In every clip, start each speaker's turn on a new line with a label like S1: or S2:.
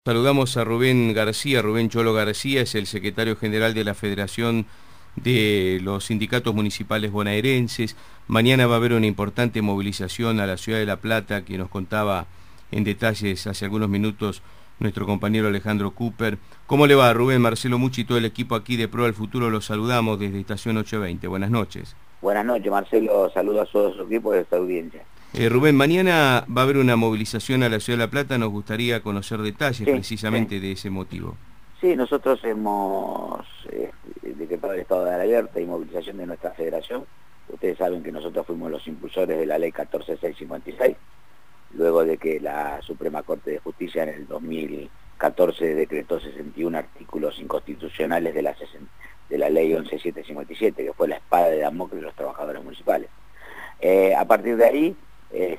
S1: Saludamos a Rubén García. Rubén Cholo García es el secretario general de la Federación de los Sindicatos Municipales Bonaerenses. Mañana va a haber una importante movilización a la ciudad de La Plata, que nos contaba en detalles hace algunos minutos nuestro compañero Alejandro Cooper. ¿Cómo le va, Rubén? Marcelo Mucci y todo el equipo aquí de Pro al Futuro los saludamos desde Estación 820. Buenas noches.
S2: Buenas noches, Marcelo. Saludos a todo su equipo y a esta audiencia.
S1: Rubén, mañana va a haber una movilización a la ciudad de La Plata. Nos gustaría conocer detalles precisamente de ese motivo.
S2: Sí, nosotros hemos decretado el estado de alerta y movilización de nuestra federación. Ustedes saben que nosotros fuimos los impulsores de la ley 14656, luego de que la Suprema Corte de Justicia en el 2014 decretó 61 artículos inconstitucionales de la ley 11757, que fue la espada de Damocles de los trabajadores municipales. A partir de ahí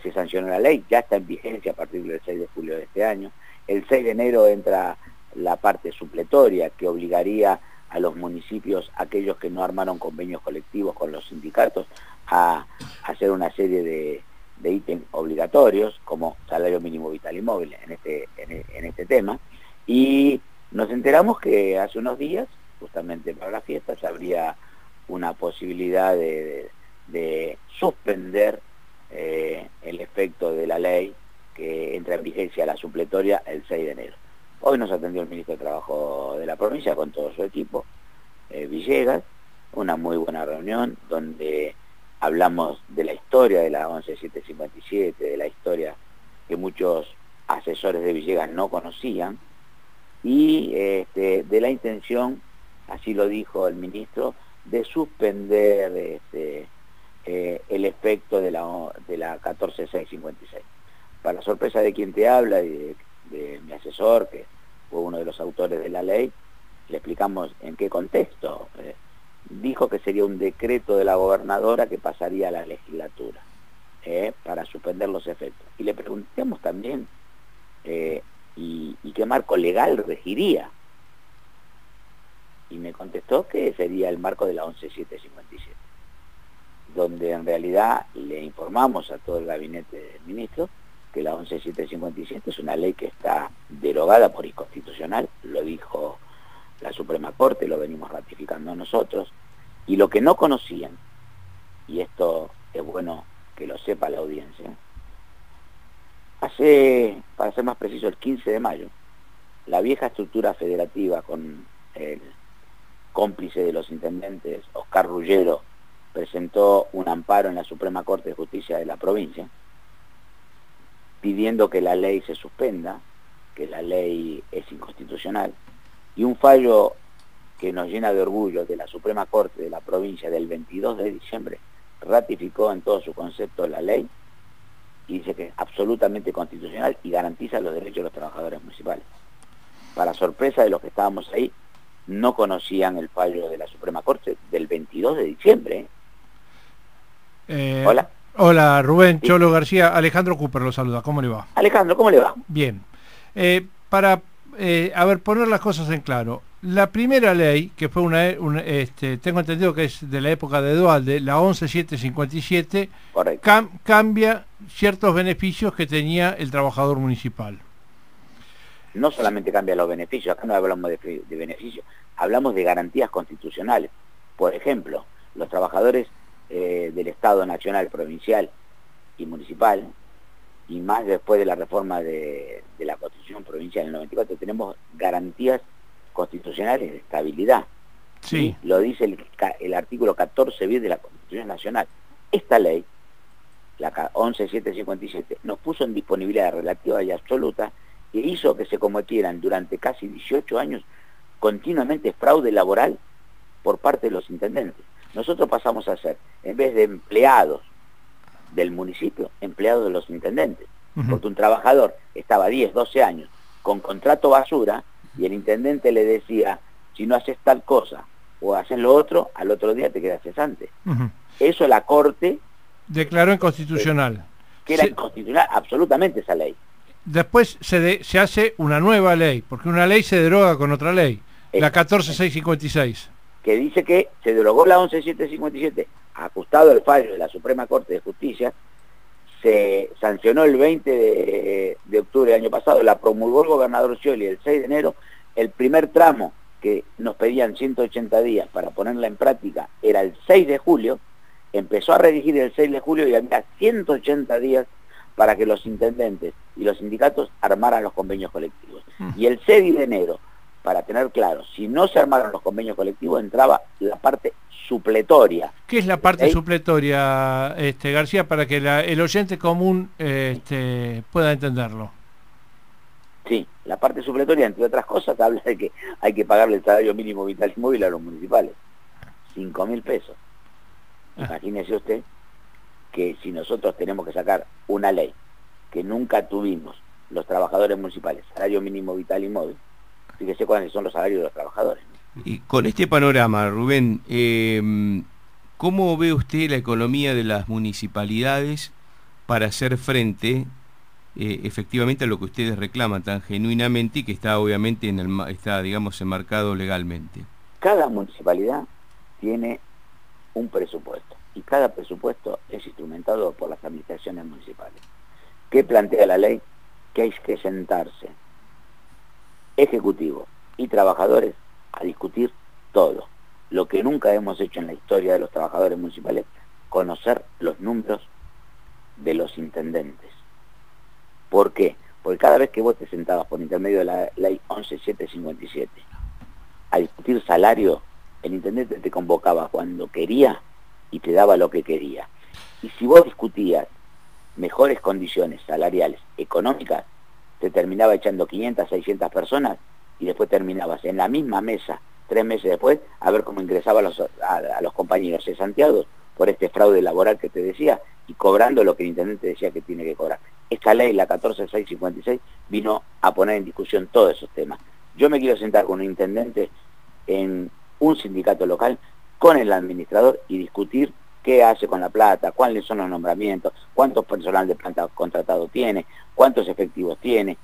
S2: se sancionó la ley, ya está en vigencia a partir del 6 de julio de este año. El 6 de enero entra la parte supletoria que obligaría a los municipios, aquellos que no armaron convenios colectivos con los sindicatos, a hacer una serie de ítems obligatorios, como salario mínimo vital y móvil en este tema. Y nos enteramos que hace unos días, justamente para las fiestas, habría una posibilidad de suspender el efecto de la ley que entra en vigencia la supletoria el 6 de enero. Hoy nos atendió el ministro de Trabajo de la provincia con todo su equipo, Villegas, una muy buena reunión donde hablamos de la historia de la 11757, de la historia que muchos asesores de Villegas no conocían, y de la intención, así lo dijo el ministro, de suspender el efecto de la 14656. Para sorpresa de quien te habla y de mi asesor, que fue uno de los autores de la ley, le explicamos en qué contexto. Dijo que sería un decreto de la gobernadora que pasaría a la legislatura para suspender los efectos. Y le preguntamos también ¿y qué marco legal regiría? Y me contestó que sería el marco de la 11757, donde en realidad le informamos a todo el gabinete del ministro que la 11757 es una ley que está derogada por inconstitucional, lo dijo la Suprema Corte, lo venimos ratificando nosotros, y lo que no conocían, y esto es bueno que lo sepa la audiencia, para ser más preciso, el 15 de mayo, la vieja estructura federativa con el cómplice de los intendentes, Oscar Ruggero, presentó un amparo en la Suprema Corte de Justicia de la provincia, pidiendo que la ley se suspenda, que la ley es inconstitucional, y un fallo que nos llena de orgullo de la Suprema Corte de la provincia del 22 de diciembre ratificó en todo su concepto la ley y dice que es absolutamente constitucional y garantiza los derechos de los trabajadores municipales. Para sorpresa de los que estábamos ahí, no conocían el fallo de la Suprema Corte del 22 de diciembre. Hola.
S3: Hola, Rubén Cholo García. Alejandro Cooper lo saluda. ¿Cómo le va?
S2: Alejandro, ¿cómo le va?
S3: Bien. Para poner las cosas en claro, la primera ley, que fue tengo entendido que es de la época de Duhalde, la 11757, cambia ciertos beneficios que tenía el trabajador municipal.
S2: No solamente cambia los beneficios, acá no hablamos de beneficios, hablamos de garantías constitucionales. Por ejemplo, los trabajadores del Estado nacional, provincial y municipal, y más después de la reforma de la Constitución Provincial en el 94, tenemos garantías constitucionales de estabilidad.
S3: Sí.
S2: Lo dice el artículo 14 bis de la Constitución Nacional. Esta ley, la 11757, nos puso en disponibilidad relativa y absoluta que hizo que se cometieran durante casi 18 años continuamente fraude laboral por parte de los intendentes. Nosotros pasamos a ser, en vez de empleados del municipio, empleados de los intendentes. Porque un trabajador estaba 10, 12 años con contrato basura y el intendente le decía, si no haces tal cosa o haces lo otro, al otro día te quedas cesante. Eso la Corte
S3: declaró inconstitucional.
S2: Que era inconstitucional absolutamente esa ley.
S3: Después se hace una nueva ley, porque una ley se deroga con otra ley, la 14656.
S2: Que dice que se derogó la 11757, ajustado el fallo de la Suprema Corte de Justicia, se sancionó el 20 de octubre del año pasado, la promulgó el gobernador Scioli el 6 de enero, el primer tramo que nos pedían 180 días para ponerla en práctica era el 6 de julio, empezó a regir el 6 de julio y había 180 días para que los intendentes y los sindicatos armaran los convenios colectivos. Y el 6 de enero, para tener claro, si no se armaron los convenios colectivos, entraba la parte supletoria.
S3: ¿Qué es la parte supletoria, García, para que el oyente común pueda entenderlo?
S2: Sí, la parte supletoria, entre otras cosas, habla de que hay que pagarle el salario mínimo vital y móvil a los municipales. 5.000 pesos. Imagínese usted que si nosotros tenemos que sacar una ley que nunca tuvimos los trabajadores municipales, salario mínimo vital y móvil, fíjese cuáles son los salarios de los trabajadores.
S1: Y con este panorama, Rubén, ¿cómo ve usted la economía de las municipalidades para hacer frente efectivamente a lo que ustedes reclaman tan genuinamente y que está obviamente está, digamos, enmarcado legalmente?
S2: Cada municipalidad tiene un presupuesto y cada presupuesto es instrumentado por las administraciones municipales. ¿Qué plantea la ley? Que hay que sentarse ejecutivo y trabajadores a discutir todo. Lo que nunca hemos hecho en la historia de los trabajadores municipales, conocer los números de los intendentes. ¿Por qué? Porque cada vez que vos te sentabas por intermedio de la ley 11757 a discutir salario, el intendente te convocaba cuando quería y te daba lo que quería. Y si vos discutías mejores condiciones salariales, económicas, te terminaba echando 500, 600 personas y después terminabas en la misma mesa 3 meses después a ver cómo ingresaban a los compañeros cesanteados por este fraude laboral que te decía y cobrando lo que el intendente decía que tiene que cobrar. Esta ley, la 14656, vino a poner en discusión todos esos temas. Yo me quiero sentar con un intendente en un sindicato local con el administrador y discutir qué hace con la plata, cuáles son los nombramientos, cuántos personal de planta contratado tiene, cuántos efectivos tiene.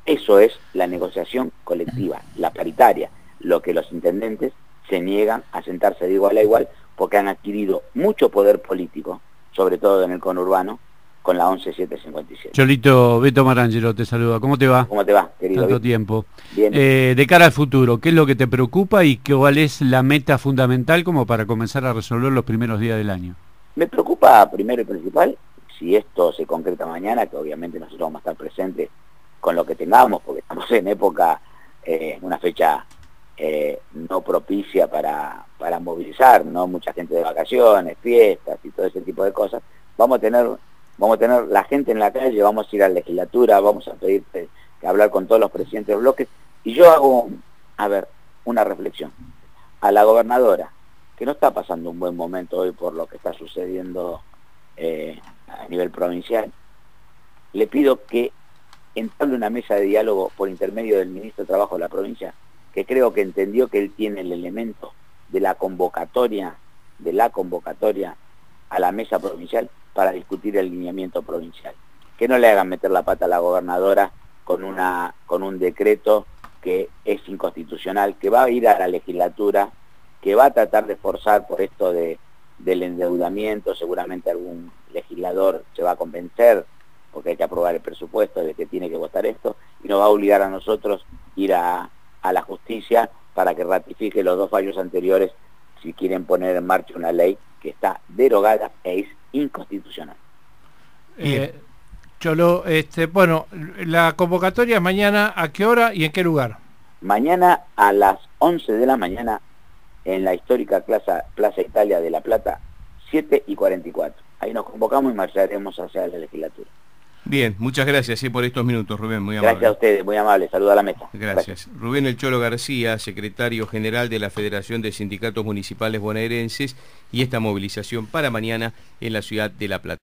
S2: Eso es la negociación colectiva, la paritaria, lo que los intendentes se niegan a sentarse de igual a igual porque han adquirido mucho poder político, sobre todo en el conurbano, con la 11757.
S4: Cholito, Beto Marangelo te saluda. ¿Cómo te va?
S2: ¿Cómo te va, querido?
S4: Tanto tiempo.
S2: Bien.
S4: De cara al futuro, ¿qué es lo que te preocupa y cuál es la meta fundamental como para comenzar a resolver los primeros días del año?
S2: Me preocupa primero y principal, si esto se concreta mañana, que obviamente nosotros vamos a estar presentes con lo que tengamos, porque estamos en época, una fecha no propicia para movilizar, no mucha gente de vacaciones, fiestas y todo ese tipo de cosas. Vamos a tener la gente en la calle, vamos a ir a la legislatura, vamos a pedir que hablar con todos los presidentes de bloques, y yo hago, una reflexión. A la gobernadora, que no está pasando un buen momento hoy por lo que está sucediendo a nivel provincial, le pido que entable una mesa de diálogo por intermedio del ministro de Trabajo de la provincia, que creo que entendió que él tiene el elemento de la convocatoria a la mesa provincial para discutir el lineamiento provincial. Que no le hagan meter la pata a la gobernadora con un decreto que es inconstitucional, que va a ir a la legislatura, que va a tratar de forzar por esto del endeudamiento. Seguramente algún legislador se va a convencer, porque hay que aprobar el presupuesto, de que tiene que votar esto, y nos va a obligar a nosotros ir a la justicia para que ratifique los 2 fallos anteriores si quieren poner en marcha una ley que está derogada e es inconstitucional.
S3: Cholo, bueno, la convocatoria es mañana, ¿a qué hora y en qué lugar?
S2: Mañana a las 11 de la mañana en la histórica Plaza Italia de La Plata, 7:44. Ahí nos convocamos y marcharemos hacia la legislatura.
S1: Bien, muchas gracias por estos minutos, Rubén, muy amable.
S2: Gracias a ustedes, muy amable, saluda a la mesa.
S1: Gracias. Rubén El Cholo García, secretario general de la Federación de Sindicatos Municipales Bonaerenses, y esta movilización para mañana en la ciudad de La Plata.